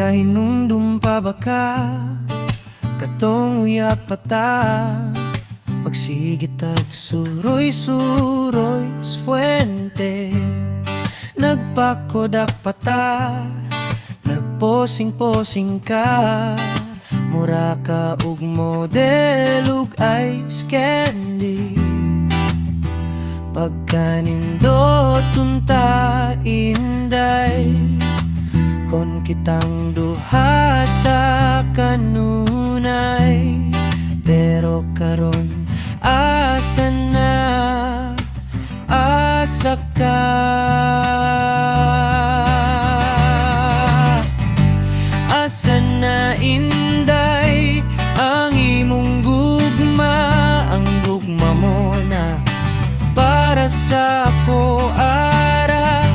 Kahinumdum pa ba ka? Katong uyap pata Magsigit ag suroy-suroy sa fuente. Nagpakodak pata Nagposing-posing ka Mura ka ug model ug ice candy. Pagkanindot unta inday kon kitang duha sa kanunay. Pero karon asa na, asa ka? Asa na inday ang imong gugma, ang gugma mo na para sa ako ara.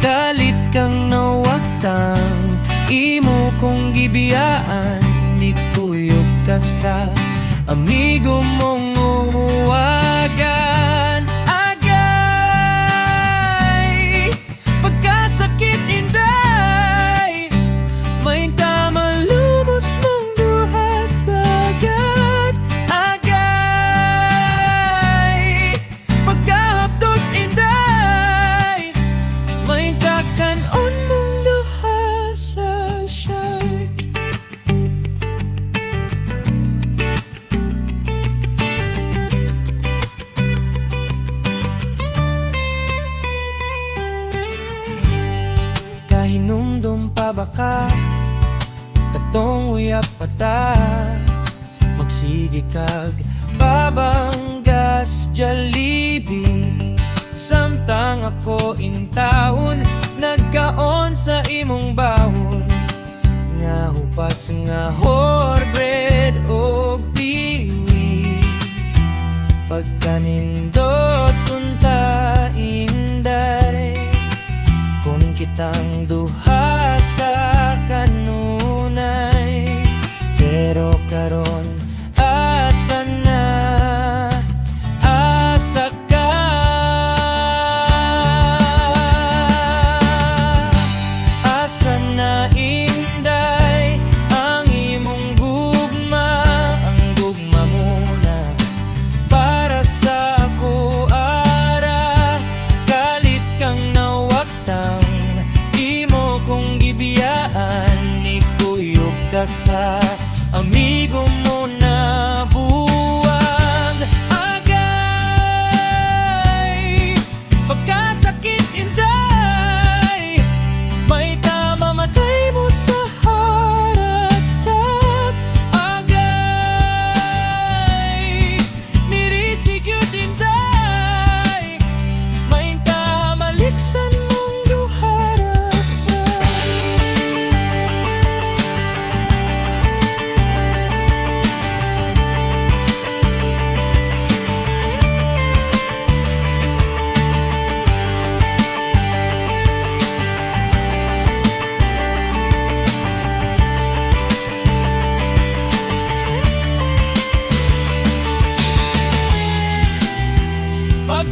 Kalit kang nawaktang imo kong gibiyaan, nigtuyok ka sa amigo mong uwagan. Agay pagkasakit inday, may tamalumos mong duhas dagat. Agay pagkahapdos inday, may kakanon mong duha sa siyay. Kahinumdum pa ba ka? Katong uyap pata magsige kag babanggas Jollibee. Samtang ako intawon nagkaon sa imong bawon, nga hupas nga horbread o biwi. Pagkanindot unta inday kung kitang duha sa kanunay. Pero karon asa na, asa ka? Asa na inday ang imong gugma, ang gugma mo na para sa ako ara. Kalit kang nawaktang imo kong gibiyaan, nigtuyok ka sa amigo mo na buwag. Agay pagkasakit inday, may tamamatay mo sa heart attack. Agay nirisigyot inday, may tamaliksan mong duharap. Pag